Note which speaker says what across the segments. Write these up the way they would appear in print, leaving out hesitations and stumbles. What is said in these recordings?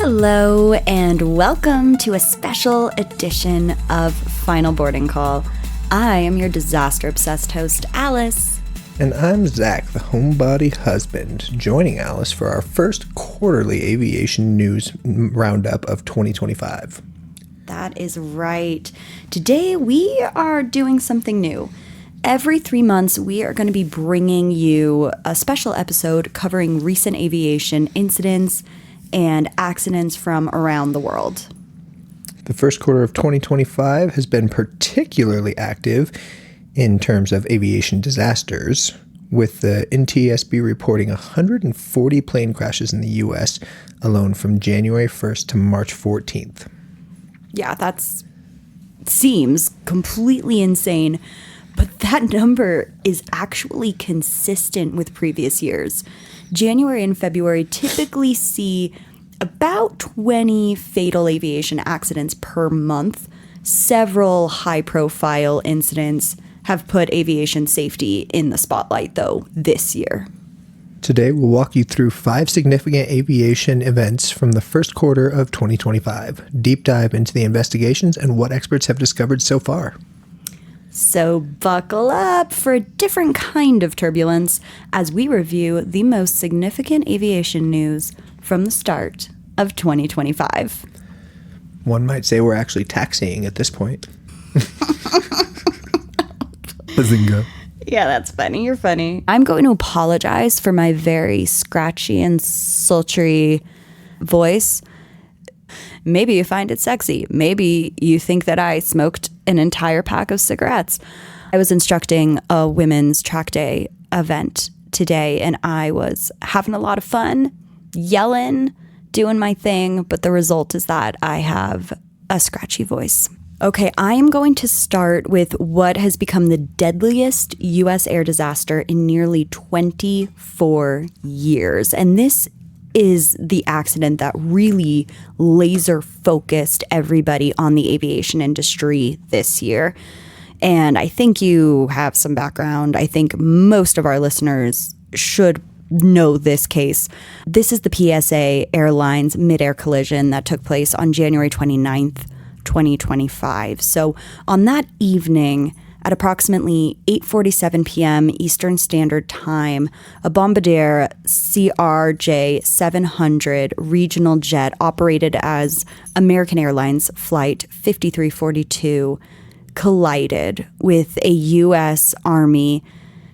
Speaker 1: Hello and welcome to a special edition of Final Boarding Call. I am your disaster-obsessed host, Alice.
Speaker 2: And I'm Zach, the homebody husband, joining Alice for our first quarterly aviation news roundup of 2025.
Speaker 1: That is right. Today we are doing something new. Every 3 months, we are going to be bringing you a special episode covering recent aviation incidents and accidents from around the world.
Speaker 2: The first quarter of 2025 has been particularly active in terms of aviation disasters, with the NTSB reporting 140 plane crashes in the U.S. alone from January 1st to March 14th.
Speaker 1: Yeah, that seems completely insane, but that number is actually consistent with previous years. January and February typically see about 20 fatal aviation accidents per month. Several high-profile incidents have put aviation safety in the spotlight, though, this year.
Speaker 2: Today, we'll walk you through 5 significant aviation events from the first quarter of 2025. Deep dive into the investigations and what experts have discovered so far.
Speaker 1: So buckle up for a different kind of turbulence as we review the most significant aviation news from the start of 2025.
Speaker 2: One might say we're actually taxiing at this point. Bazinga.
Speaker 1: Yeah, that's funny. You're funny. I'm going to apologize for my very scratchy and sultry voice. Maybe you find it sexy. Maybe you think that I smoked an entire pack of cigarettes. I was instructing a women's track day event today, and I was having a lot of fun, yelling, doing my thing, but the result is that I have a scratchy voice. Okay, I am going to start with what has become the deadliest U.S. air disaster in nearly 24 years, and this is the accident that really laser focused everybody on the aviation industry this year. And I think you have some background. I think most of our listeners should know this case. This is the PSA Airlines Midair collision that took place on January 29th, 2025. So on that evening, at approximately 8:47 p.m. Eastern Standard Time, a Bombardier CRJ-700 regional jet operated as American Airlines Flight 5342 collided with a U.S. Army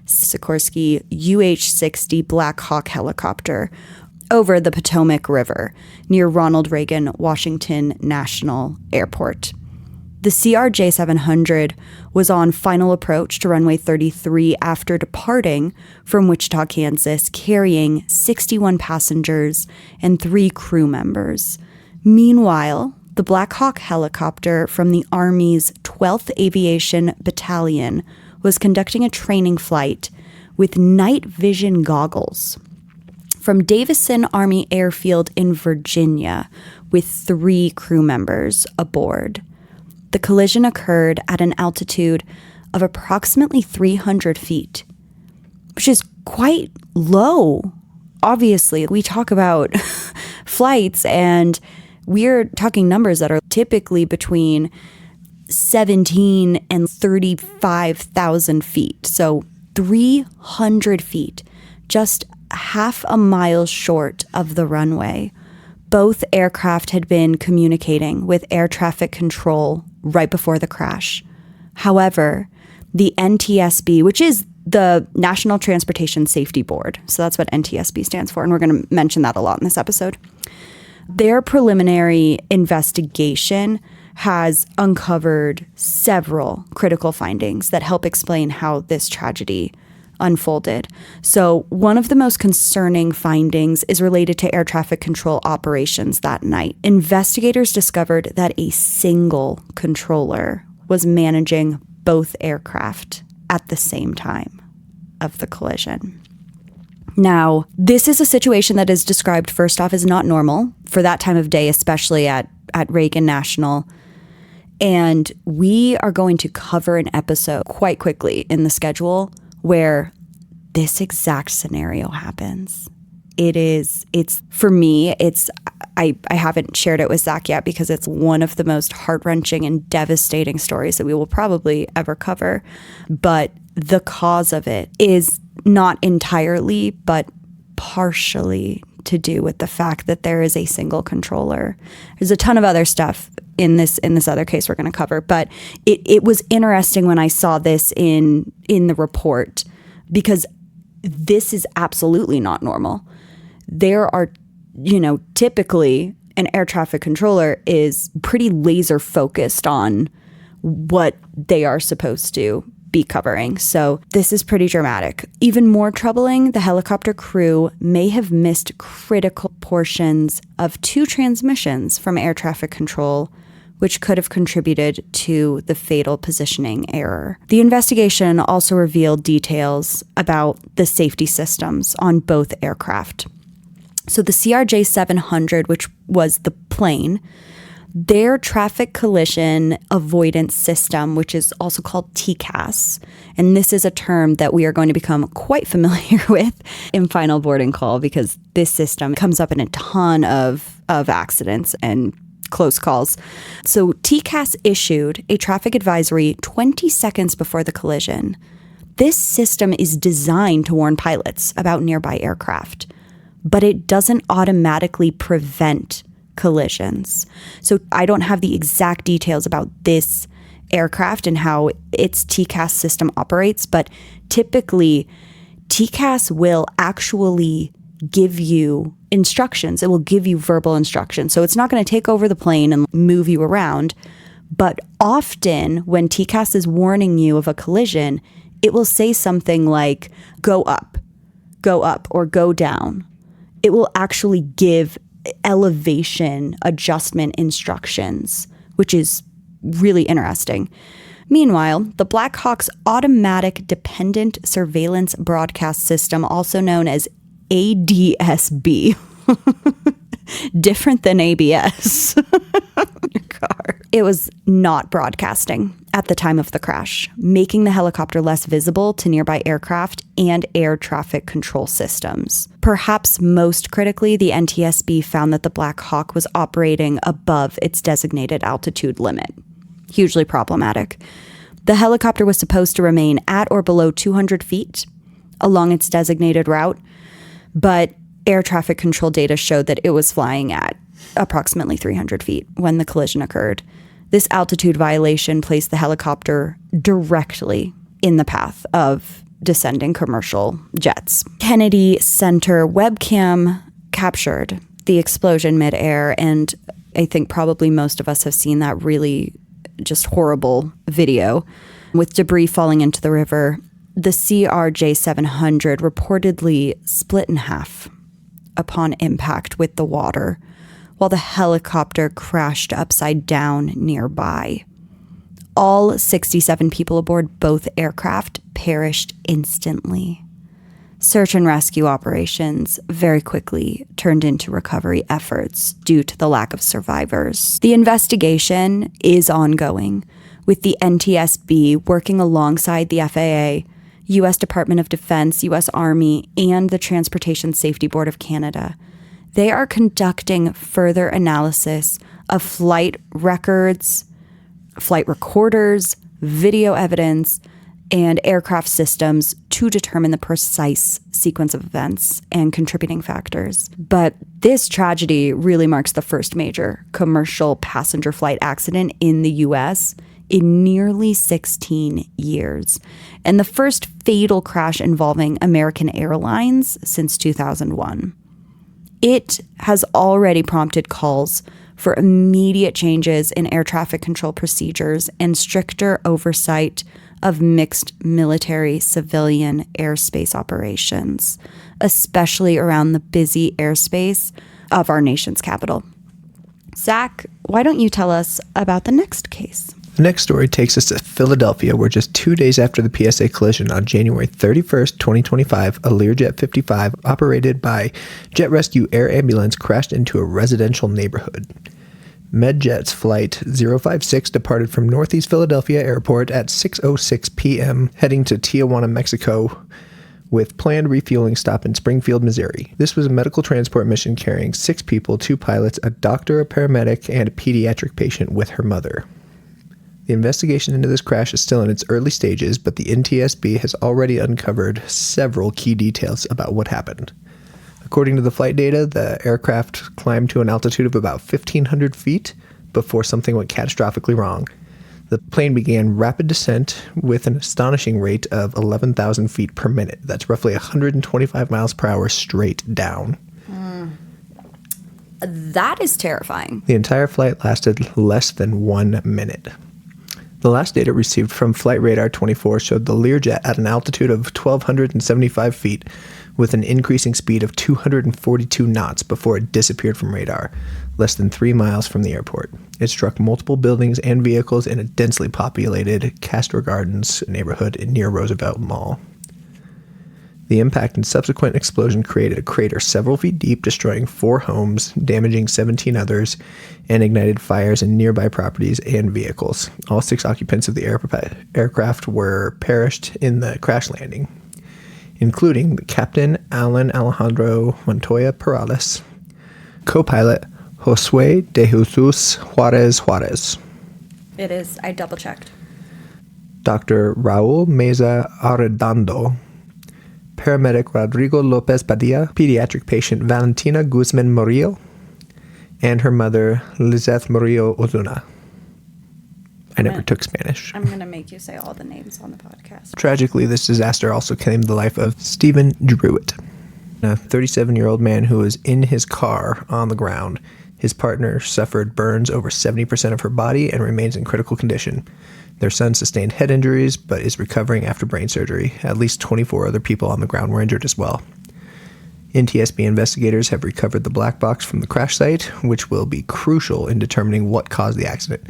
Speaker 1: Sikorsky UH-60 Black Hawk helicopter over the Potomac River near Ronald Reagan Washington National Airport. The CRJ-700 was on final approach to runway 33 after departing from Wichita, Kansas, carrying 61 passengers and 3 crew members. Meanwhile, the Black Hawk helicopter from the Army's 12th Aviation Battalion was conducting a training flight with night vision goggles from Davison Army Airfield in Virginia with 3 crew members aboard. The collision occurred at an altitude of approximately 300 feet, which is quite low. Obviously, we talk about flights and we're talking numbers that are typically between 17 and 35,000 feet. So 300 feet, just half a mile short of the runway. Both aircraft had been communicating with air traffic control right before the crash. However, the NTSB, which is the National Transportation Safety Board, so that's what NTSB stands for, and we're going to mention that a lot in this episode, their preliminary investigation has uncovered several critical findings that help explain how this tragedy unfolded. So one of the most concerning findings is related to air traffic control operations that night. Investigators discovered that a single controller was managing both aircraft at the same time of the collision. Now, this is a situation that is described first off as not normal for that time of day, especially at Reagan National. And we are going to cover an episode quite quickly in the schedule where this exact scenario happens. it's for me, I haven't shared it with Zach yet because it's one of the most heart-wrenching and devastating stories that we will probably ever cover. But the cause of it is not entirely, but partially to do with the fact that there is a single controller. There's a ton of other stuff in this other case we're going to cover, but it was interesting when I saw this in the report because this is absolutely not normal. There are, typically an air traffic controller is pretty laser focused on what they are supposed to be covering. So this is pretty dramatic. Even more troubling, the helicopter crew may have missed critical portions of 2 transmissions from air traffic control, which could have contributed to the fatal positioning error. The investigation also revealed details about the safety systems on both aircraft. So the CRJ-700, which was the plane, their traffic collision avoidance system, which is also called TCAS, and this is a term that we are going to become quite familiar with in Final Boarding Call because this system comes up in a ton of accidents and close calls. So TCAS issued a traffic advisory 20 seconds before the collision. This system is designed to warn pilots about nearby aircraft, but it doesn't automatically prevent collisions. So I don't have the exact details about this aircraft and how its TCAS system operates, but typically TCAS will actually give you instructions. It will give you verbal instructions. So it's not going to take over the plane and move you around, but often when TCAS is warning you of a collision, it will say something like, go up, or go down. It will actually give elevation adjustment instructions, which is really interesting. Meanwhile, the Black Hawk's automatic dependent surveillance broadcast system, also known as ADSB, different than ABS, your car. It was not broadcasting at the time of the crash, making the helicopter less visible to nearby aircraft and air traffic control systems. Perhaps most critically, the NTSB found that the Black Hawk was operating above its designated altitude limit. Hugely problematic. The helicopter was supposed to remain at or below 200 feet along its designated route, but air traffic control data showed that it was flying at approximately 300 feet when the collision occurred. This altitude violation placed the helicopter directly in the path of descending commercial jets. Kennedy Center webcam captured the explosion midair, and I think probably most of us have seen that really just horrible video with debris falling into the river. The CRJ-700 reportedly split in half upon impact with the water, while the helicopter crashed upside down nearby. All 67 people aboard both aircraft perished instantly. Search and rescue operations very quickly turned into recovery efforts due to the lack of survivors. The investigation is ongoing, with the NTSB working alongside the FAA, U.S. Department of Defense, U.S. Army, and the Transportation Safety Board of Canada. They are conducting further analysis of flight records, flight recorders, video evidence, and aircraft systems to determine the precise sequence of events and contributing factors. But this tragedy really marks the first major commercial passenger flight accident in the U.S. in nearly 16 years, and the first fatal crash involving American Airlines since 2001. It has already prompted calls for immediate changes in air traffic control procedures and stricter oversight of mixed military-civilian airspace operations, especially around the busy airspace of our nation's capital. Zach, why don't you tell us about the next case?
Speaker 2: The next story takes us to Philadelphia, where just 2 days after the PSA collision on January 31st, 2025, a Learjet 55 operated by Jet Rescue Air Ambulance crashed into a residential neighborhood. MedJet's Flight 056 departed from Northeast Philadelphia Airport at 6:06 p.m., heading to Tijuana, Mexico, with planned refueling stop in Springfield, Missouri. This was a medical transport mission carrying 6 people, 2 pilots, a doctor, a paramedic, and a pediatric patient with her mother. The investigation into this crash is still in its early stages, but the NTSB has already uncovered several key details about what happened. According to the flight data, the aircraft climbed to an altitude of about 1,500 feet before something went catastrophically wrong. The plane began rapid descent with an astonishing rate of 11,000 feet per minute. That's roughly 125 miles per hour straight down.
Speaker 1: That is terrifying.
Speaker 2: The entire flight lasted less than 1 minute. The last data received from Flight Radar 24 showed the Learjet at an altitude of 1,275 feet with an increasing speed of 242 knots before it disappeared from radar, less than 3 miles from the airport. It struck multiple buildings and vehicles in a densely populated Castro Gardens neighborhood near Roosevelt Mall. The impact and subsequent explosion created a crater several feet deep, destroying 4 homes, damaging 17 others, and ignited fires in nearby properties and vehicles. All 6 occupants of the aircraft were perished in the crash landing, including the Captain Alan Alejandro Montoya Perales, co-pilot Josue de Jesus Juarez.
Speaker 1: It is. I double-checked.
Speaker 2: Dr. Raul Meza Arredondo, paramedic Rodrigo Lopez Padilla, pediatric patient Valentina Guzman Murillo, and her mother, Lizeth Murillo Ozuna. I never took Spanish.
Speaker 1: I'm going to make you say all the names on the podcast.
Speaker 2: Tragically, this disaster also claimed the life of Stephen Druitt, a 37-year-old man who was in his car on the ground. His partner suffered burns over 70% of her body and remains in critical condition. Their son sustained head injuries, but is recovering after brain surgery. At least 24 other people on the ground were injured as well. NTSB investigators have recovered the black box from the crash site, which will be crucial in determining what caused the accident.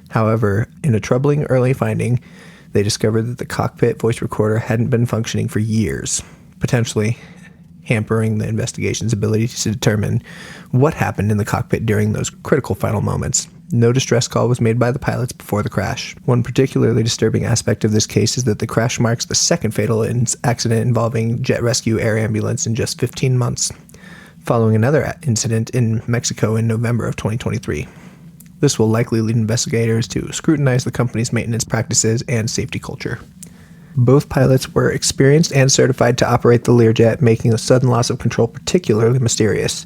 Speaker 2: However, in a troubling early finding, they discovered that the cockpit voice recorder hadn't been functioning for years, potentially hampering the investigation's ability to determine what happened in the cockpit during those critical final moments. No distress call was made by the pilots before the crash. One particularly disturbing aspect of this case is that the crash marks the second fatal accident involving jet rescue air ambulance in just 15 months, following another incident in Mexico in November of 2023. This will likely lead investigators to scrutinize the company's maintenance practices and safety culture. Both pilots were experienced and certified to operate the Learjet, making the sudden loss of control particularly mysterious.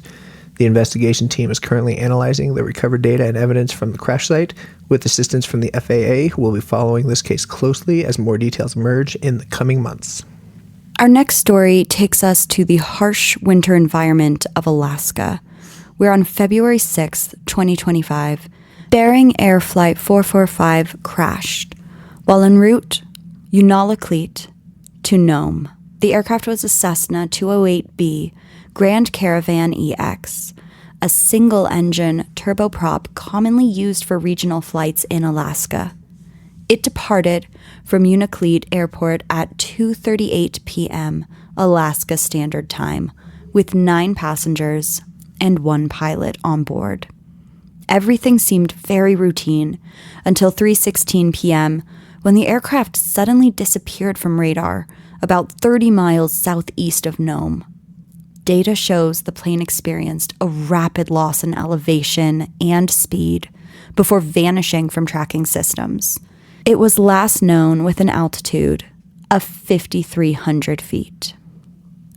Speaker 2: The investigation team is currently analyzing the recovered data and evidence from the crash site, with assistance from the FAA, who will be following this case closely as more details emerge in the coming months.
Speaker 1: Our next story takes us to the harsh winter environment of Alaska, where on February 6, 2025, Bering Air Flight 445 crashed while en route Unalakleet to Nome. The aircraft was a Cessna 208B Grand Caravan EX, a single-engine turboprop commonly used for regional flights in Alaska. It departed from Unalakleet Airport at 2:38 p.m. Alaska Standard Time, with 9 passengers and 1 pilot on board. Everything seemed very routine until 3:16 p.m., when the aircraft suddenly disappeared from radar about 30 miles southeast of Nome. Data shows the plane experienced a rapid loss in elevation and speed before vanishing from tracking systems. It was last known with an altitude of 5,300 feet.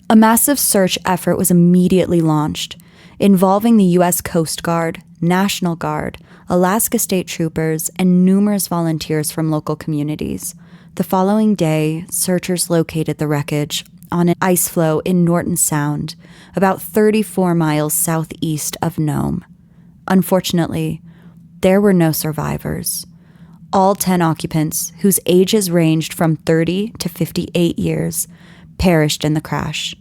Speaker 1: A massive search effort was immediately launched, involving the U.S. Coast Guard, National Guard, Alaska State Troopers, and numerous volunteers from local communities. The following day, searchers located the wreckage on an ice floe in Norton Sound, about 34 miles southeast of Nome. Unfortunately, there were no survivors. All 10 occupants, whose ages ranged from 30 to 58 years, perished in the crash.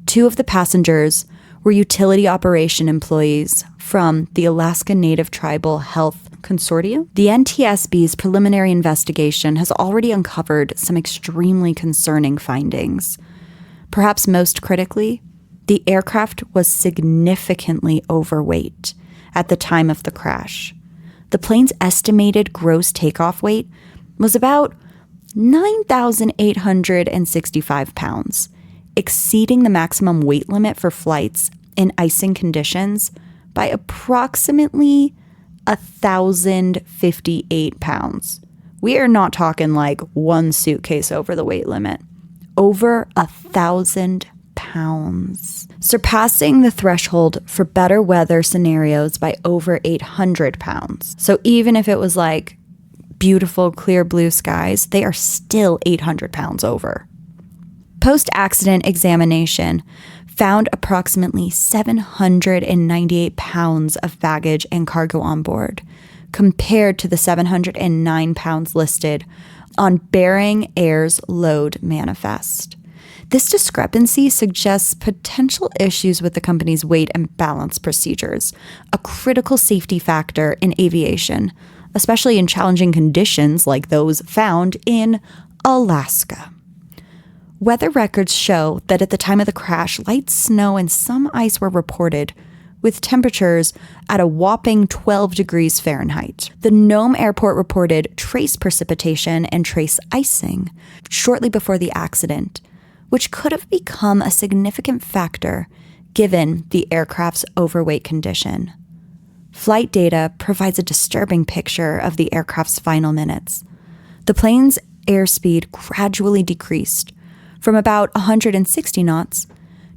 Speaker 1: 2 of the passengers were utility operation employees from the Alaska Native Tribal Health Consortium. The NTSB's preliminary investigation has already uncovered some extremely concerning findings. Perhaps most critically, the aircraft was significantly overweight at the time of the crash. The plane's estimated gross takeoff weight was about 9,865 pounds, exceeding the maximum weight limit for flights in icing conditions by approximately 1,058 pounds. We are not talking like one suitcase over the weight limit. Over 1,000 pounds, surpassing the threshold for better weather scenarios by over 800 pounds. So even if it was like beautiful, clear blue skies, they are still 800 pounds over. Post-accident examination found approximately 798 pounds of baggage and cargo on board, compared to the 709 pounds listed on Bering Air's load manifest. This discrepancy suggests potential issues with the company's weight and balance procedures, a critical safety factor in aviation, especially in challenging conditions like those found in Alaska. Weather records show that at the time of the crash, light snow and some ice were reported, with temperatures at a whopping 12 degrees Fahrenheit. The Nome Airport reported trace precipitation and trace icing shortly before the accident, which could have become a significant factor given the aircraft's overweight condition. Flight data provides a disturbing picture of the aircraft's final minutes. The plane's airspeed gradually decreased from about 160 knots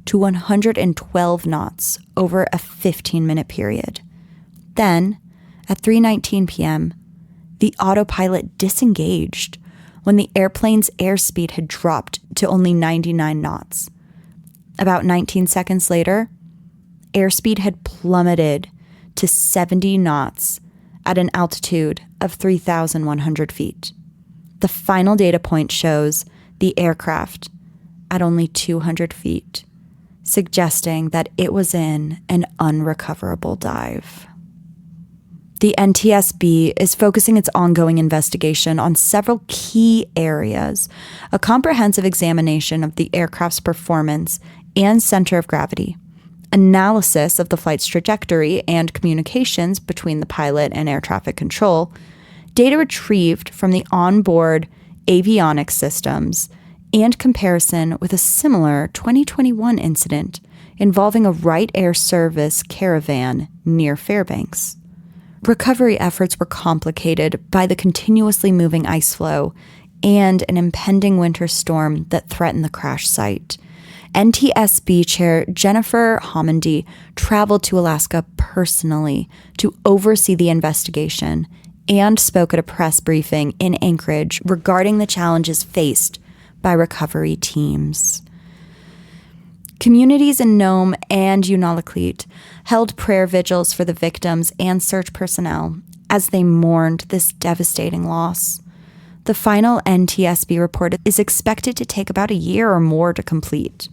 Speaker 1: to 112 knots over a 15-minute period. Then, at 3:19 p.m., the autopilot disengaged when the airplane's airspeed had dropped to only 99 knots. About 19 seconds later, airspeed had plummeted to 70 knots at an altitude of 3,100 feet. The final data point shows the aircraft at only 200 feet, suggesting that it was in an unrecoverable dive. The NTSB is focusing its ongoing investigation on several key areas: a comprehensive examination of the aircraft's performance and center of gravity, analysis of the flight's trajectory and communications between the pilot and air traffic control, data retrieved from the onboard avionics systems, and comparison with a similar 2021 incident involving a Wright Air Service caravan near Fairbanks. Recovery efforts were complicated by the continuously moving ice flow and an impending winter storm that threatened the crash site. NTSB Chair Jennifer Homendy traveled to Alaska personally to oversee the investigation and spoke at a press briefing in Anchorage regarding the challenges faced by recovery teams. Communities in Nome and Unalakleet held prayer vigils for the victims and search personnel as they mourned this devastating loss. The final NTSB report is expected to take about a year or more to complete.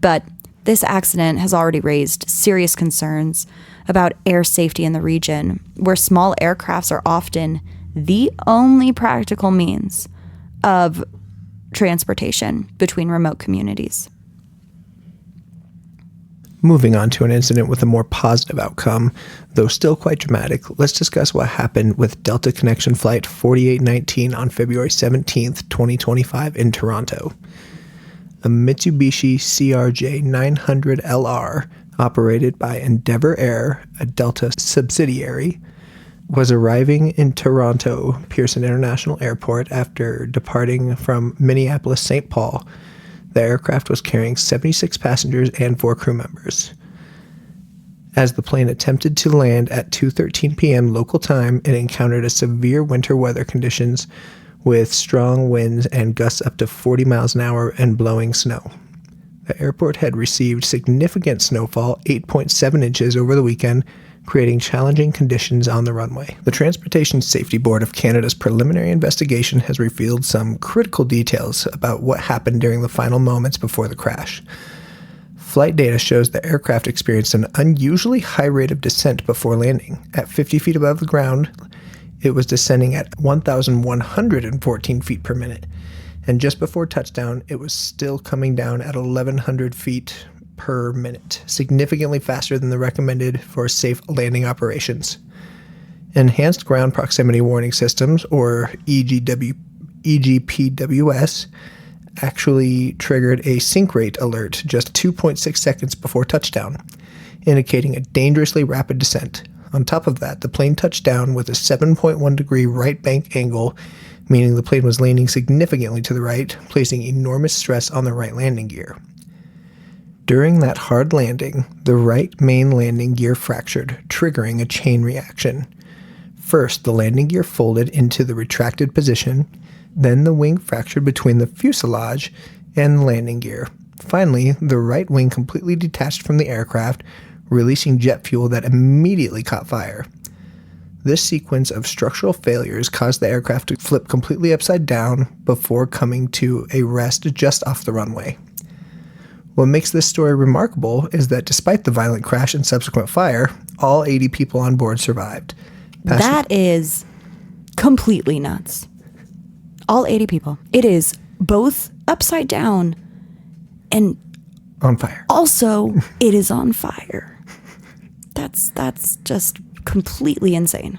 Speaker 1: But this accident has already raised serious concerns about air safety in the region, where small aircrafts are often the only practical means of transportation between remote communities.
Speaker 2: Moving on to an incident with a more positive outcome, though still quite dramatic, let's discuss what happened with Delta Connection Flight 4819 on February 17th, 2025 in Toronto. A Mitsubishi CRJ-900LR, operated by Endeavour Air, a Delta subsidiary, was arriving in Toronto Pearson International Airport after departing from Minneapolis-St. Paul. The aircraft was carrying 76 passengers and 4 crew members. As the plane attempted to land at 2:13 p.m. local time, it encountered a severe winter weather conditions with strong winds and gusts up to 40 miles an hour and blowing snow. The airport had received significant snowfall, 8.7 inches over the weekend, creating challenging conditions on the runway. The Transportation Safety Board of Canada's preliminary investigation has revealed some critical details about what happened during the final moments before the crash. Flight data shows the aircraft experienced an unusually high rate of descent before landing. At 50 feet above the ground, it was descending at 1,114 feet per minute. And just before touchdown, it was still coming down at 1,100 feet per minute, significantly faster than the recommended for safe landing operations. Enhanced Ground Proximity Warning Systems, or EGPWS, actually triggered a sink rate alert just 2.6 seconds before touchdown, indicating a dangerously rapid descent. On top of that, the plane touched down with a 7.1 degree right bank angle, meaning the plane was leaning significantly to the right, placing enormous stress on the right landing gear. During that hard landing, the right main landing gear fractured, triggering a chain reaction. First, the landing gear folded into the retracted position, then the wing fractured between the fuselage and the landing gear. Finally, the right wing completely detached from the aircraft, releasing jet fuel that immediately caught fire. This sequence of structural failures caused the aircraft to flip completely upside down before coming to a rest just off the runway. What makes this story remarkable is that despite the violent crash and subsequent fire, all 80 people on board survived.
Speaker 1: That is completely nuts. All 80 people. It is both upside down and
Speaker 2: on fire.
Speaker 1: Also, it is on fire. That's just completely insane.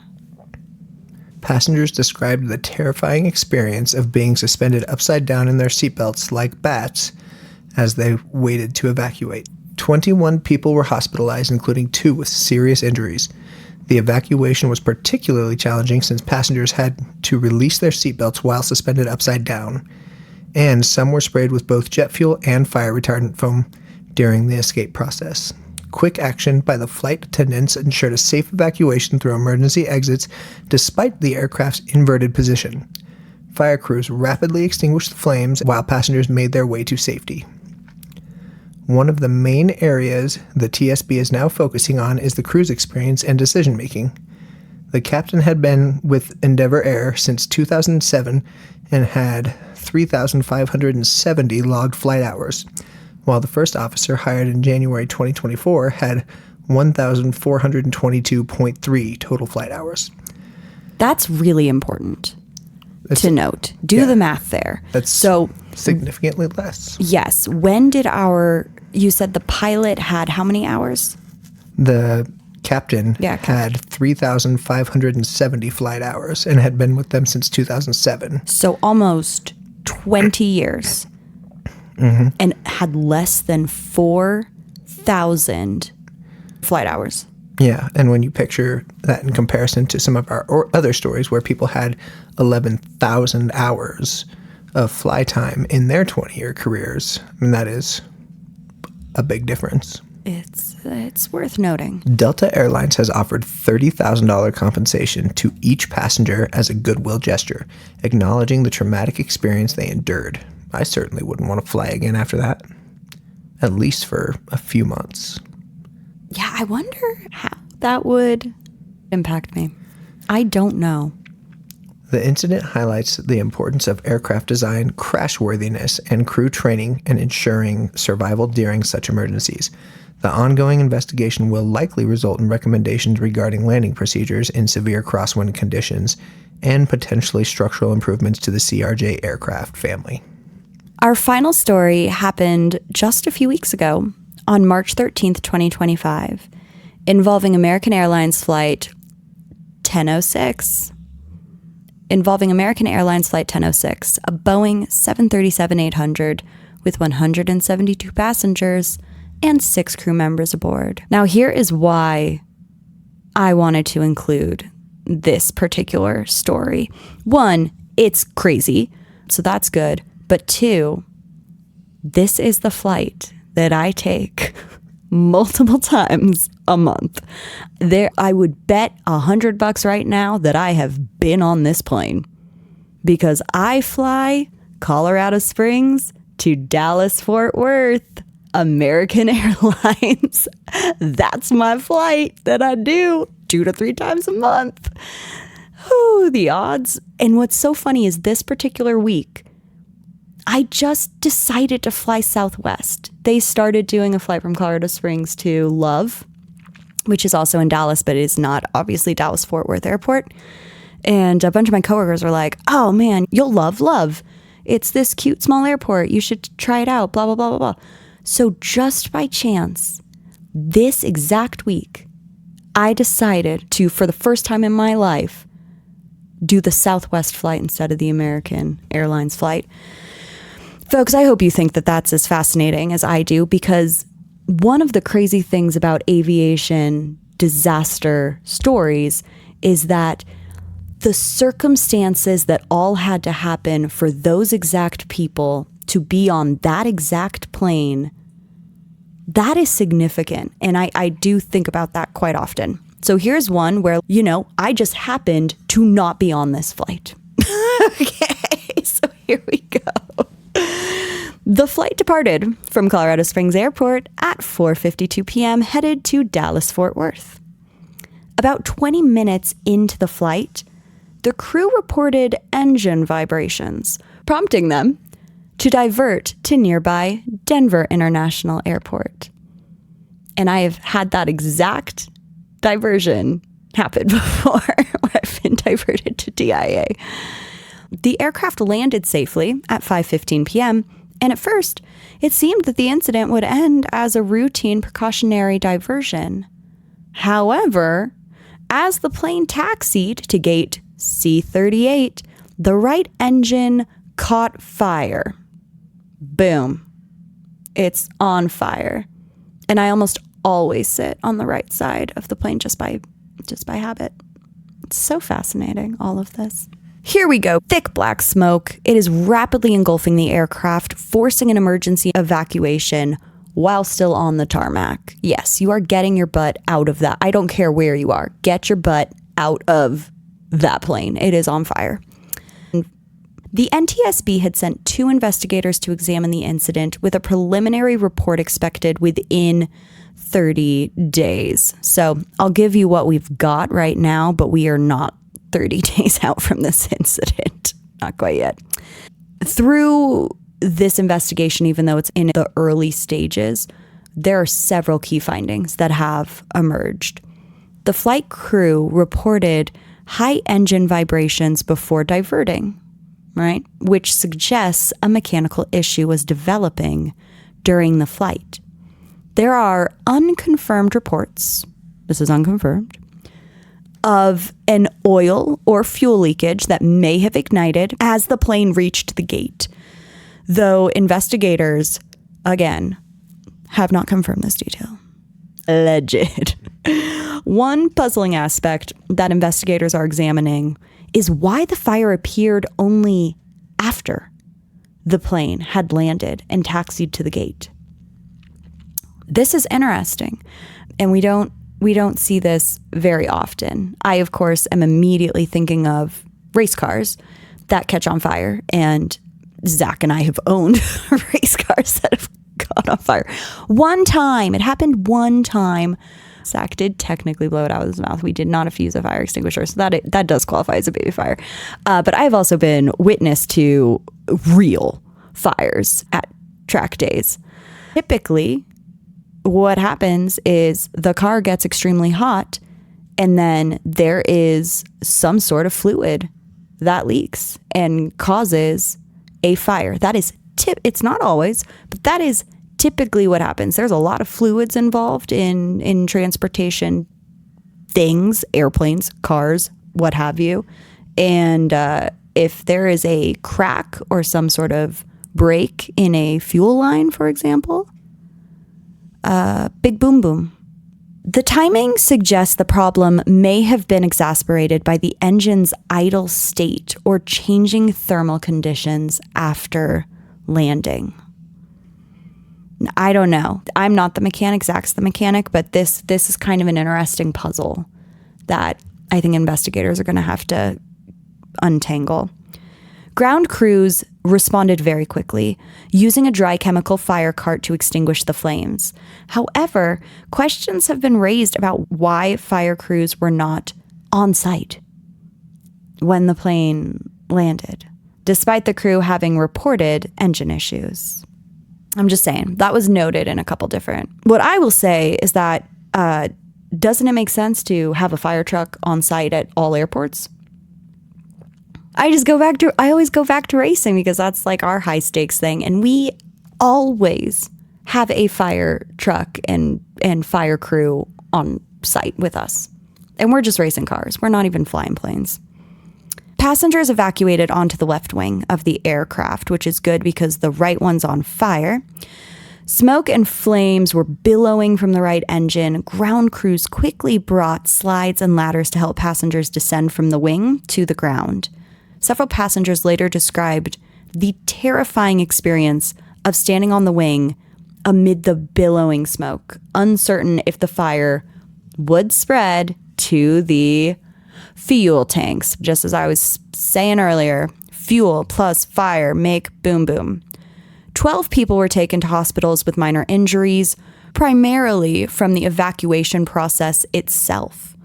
Speaker 2: Passengers described the terrifying experience of being suspended upside down in their seatbelts like bats as they waited to evacuate. 21 people were hospitalized, including 2 with serious injuries. The evacuation was particularly challenging since passengers had to release their seatbelts while suspended upside down, and some were sprayed with both jet fuel and fire retardant foam during the escape process. Quick action by the flight attendants ensured a safe evacuation through emergency exits despite the aircraft's inverted position. Fire crews rapidly extinguished the flames while passengers made their way to safety. One of the main areas the TSB is now focusing on is the crew's experience and decision-making. The captain had been with Endeavour Air since 2007 and had 3,570 logged flight hours, while the first officer hired in January 2024 had 1,422.3 total flight hours.
Speaker 1: That's really important to note. Do the math there.
Speaker 2: That's significantly less.
Speaker 1: Yes. You said the pilot had how many hours?
Speaker 2: The captain had 3,570 flight hours and had been with them since 2007.
Speaker 1: So almost 20 years. Mm-hmm. And had less than 4,000 flight hours.
Speaker 2: Yeah, and when you picture that in comparison to some of our other stories where people had 11,000 hours of fly time in their 20-year careers, I mean, that is a big difference.
Speaker 1: It's worth noting.
Speaker 2: Delta Airlines has offered $30,000 compensation to each passenger as a goodwill gesture, acknowledging the traumatic experience they endured. I certainly wouldn't want to fly again after that, at least for a few months.
Speaker 1: Yeah, I wonder how that would impact me. I don't know.
Speaker 2: The incident highlights the importance of aircraft design, crashworthiness, and crew training in ensuring survival during such emergencies. The ongoing investigation will likely result in recommendations regarding landing procedures in severe crosswind conditions and potentially structural improvements to the CRJ aircraft family.
Speaker 1: Our final story happened just a few weeks ago on March 13th, 2025, involving American Airlines Flight 1006. A Boeing 737-800 with 172 passengers and 6 crew members aboard. Now, here is why I wanted to include this particular story. 1, it's crazy, so that's good. But 2, this is the flight that I take multiple times a month. I would bet $100 right now that I have been on this plane because I fly Colorado Springs to Dallas Fort Worth, American Airlines. That's my flight that I do 2 to 3 times a month. Ooh, the odds. And what's so funny is this particular week, I just decided to fly Southwest. They started doing a flight from Colorado Springs to Love, which is also in Dallas, but it is not obviously Dallas Fort Worth Airport. And a bunch of my coworkers were like, oh man, you'll love Love. It's this cute small airport. You should try it out, blah, blah, blah, blah, blah. So just by chance, this exact week, I decided to, for the first time in my life, do the Southwest flight instead of the American Airlines flight. Folks, I hope you think that that's as fascinating as I do, because one of the crazy things about aviation disaster stories is that the circumstances that all had to happen for those exact people to be on that exact plane, that is significant. And I do think about that quite often. So here's one where, I just happened to not be on this flight. Okay, so here we go. The flight departed from Colorado Springs Airport at 4:52 p.m., headed to Dallas-Fort Worth. About 20 minutes into the flight, the crew reported engine vibrations, prompting them to divert to nearby Denver International Airport. And I have had that exact diversion happen before, where I've been diverted to DIA. The aircraft landed safely at 5:15 p.m., and at first, it seemed that the incident would end as a routine precautionary diversion. However, as the plane taxied to gate C-38, the right engine caught fire. Boom. It's on fire. And I almost always sit on the right side of the plane just by habit. It's so fascinating, all of this. Here we go. Thick black smoke. It is rapidly engulfing the aircraft, forcing an emergency evacuation while still on the tarmac. Yes, you are getting your butt out of that. I don't care where you are. Get your butt out of that plane. It is on fire. The NTSB had sent 2 investigators to examine the incident, with a preliminary report expected within 30 days. So I'll give you what we've got right now, but we are not 30 days out from this incident. Not quite yet. Through this investigation, even though it's in the early stages, there are several key findings that have emerged. The flight crew reported high engine vibrations before diverting, right? Which suggests a mechanical issue was developing during the flight. There are unconfirmed reports, this is unconfirmed, of an oil or fuel leakage that may have ignited as the plane reached the gate, though investigators, again, have not confirmed this detail. Alleged. One puzzling aspect that investigators are examining is why the fire appeared only after the plane had landed and taxied to the gate. This is interesting, and we don't see this very often. I, of course, am immediately thinking of race cars that catch on fire, and Zach and I have owned race cars that have caught on fire. One time, it happened one time. Zach did technically blow it out of his mouth. We did not have to use a fire extinguisher, so that does qualify as a baby fire. But I've also been witness to real fires at track days. Typically, what happens is the car gets extremely hot, and then there is some sort of fluid that leaks and causes a fire. That is it's not always, but that is typically what happens. There's a lot of fluids involved in transportation things, airplanes, cars, what have you. And if there is a crack or some sort of break in a fuel line, for example, big boom boom. The timing suggests the problem may have been exacerbated by the engine's idle state or changing thermal conditions after landing. I don't know. I'm not the mechanic. Zach's the mechanic, but this is kind of an interesting puzzle that I think investigators are going to have to untangle. Ground crews responded very quickly, using a dry chemical fire cart to extinguish the flames. However, questions have been raised about why fire crews were not on site when the plane landed, despite the crew having reported engine issues. I'm just saying, that was noted in a couple different. What I will say is that, doesn't it make sense to have a fire truck on site at all airports? I always go back to racing because that's like our high stakes thing. And we always have a fire truck and fire crew on site with us. And we're just racing cars. We're not even flying planes. Passengers evacuated onto the left wing of the aircraft, which is good because the right one's on fire. Smoke and flames were billowing from the right engine. Ground crews quickly brought slides and ladders to help passengers descend from the wing to the ground. Several passengers later described the terrifying experience of standing on the wing amid the billowing smoke, uncertain if the fire would spread to the fuel tanks. Just as I was saying earlier, fuel plus fire make boom boom. 12 people were taken to hospitals with minor injuries, primarily from the evacuation process itself.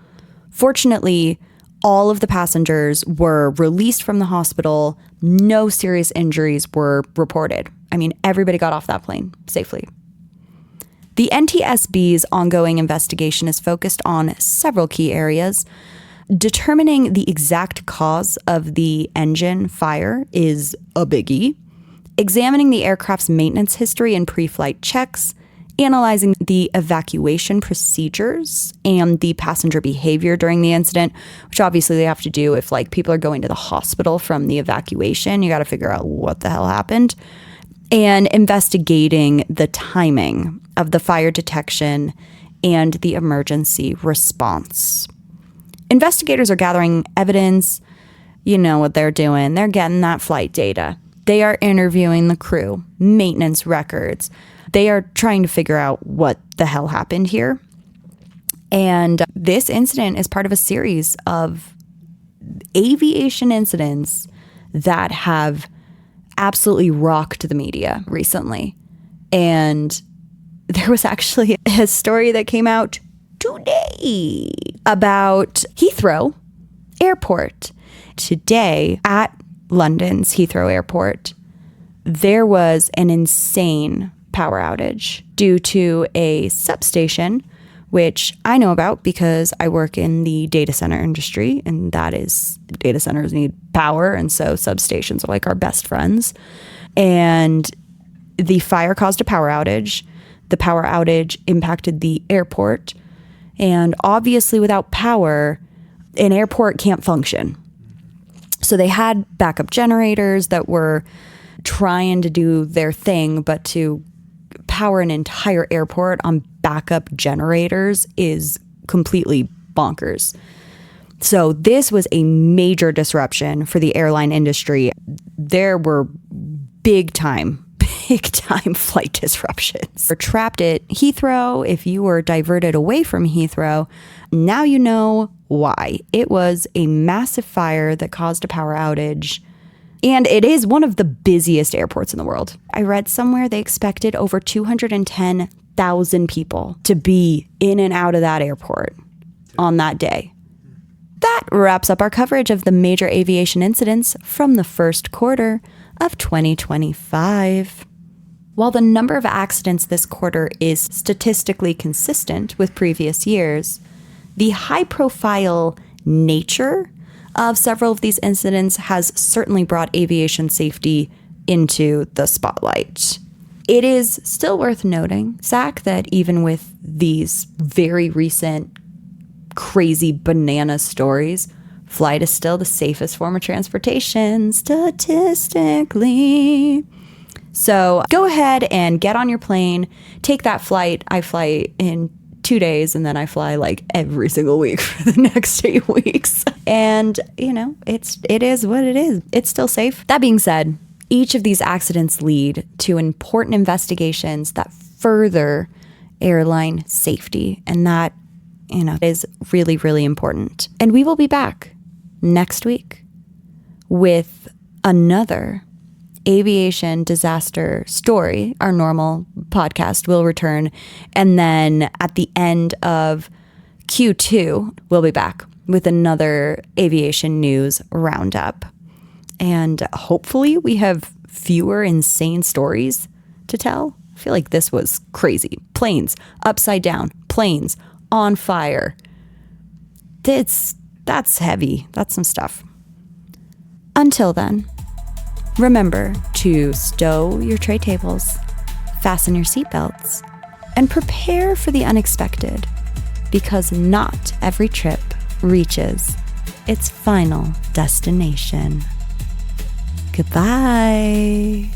Speaker 1: Fortunately, all of the passengers were released from the hospital. No serious injuries were reported. I mean, everybody got off that plane safely. The NTSB's ongoing investigation is focused on several key areas. Determining the exact cause of the engine fire is a biggie. Examining the aircraft's maintenance history and pre-flight checks, analyzing the evacuation procedures and the passenger behavior during the incident, which obviously they have to do if people are going to the hospital from the evacuation. You got to figure out what the hell happened. And investigating the timing of the fire detection and the emergency response. Investigators are gathering evidence. You know what they're doing. They're getting that flight data. They are interviewing the crew, maintenance records. They are trying to figure out what the hell happened here. And this incident is part of a series of aviation incidents that have absolutely rocked the media recently. And there was actually a story that came out today about Heathrow Airport. Today at London's Heathrow Airport, there was an insane power outage due to a substation, which I know about because I work in the data center industry, and that is, data centers need power, and so substations are like our best friends. And the fire caused a power outage. The power outage impacted the airport, and obviously without power, an airport can't function. So they had backup generators that were trying to do their thing, but to power an entire airport on backup generators is completely bonkers. So this was a major disruption for the airline industry. There were big time flight disruptions. We're trapped at Heathrow. If you were diverted away from Heathrow, now you know why. It was a massive fire that caused a power outage. And it is one of the busiest airports in the world. I read somewhere they expected over 210,000 people to be in and out of that airport on that day. That wraps up our coverage of the major aviation incidents from the first quarter of 2025. While the number of accidents this quarter is statistically consistent with previous years, the high-profile nature of several of these incidents has certainly brought aviation safety into the spotlight. It is still worth noting, Zach, that even with these very recent crazy banana stories, flight is still the safest form of transportation statistically. So go ahead and get on your plane, take that flight. I fly in 2 days, and then I fly every single week for the next 8 weeks. And, it is what it is. It's still safe. That being said, each of these accidents lead to important investigations that further airline safety. And that, is really, really important. And we will be back next week with another aviation disaster story. Our normal podcast will return. And then at the end of Q2, we'll be back with another aviation news roundup. And hopefully we have fewer insane stories to tell. I feel like this was crazy. Planes upside down, planes on fire. That's heavy. That's some stuff. Until then, remember to stow your tray tables, fasten your seatbelts, and prepare for the unexpected, because not every trip reaches its final destination. Goodbye.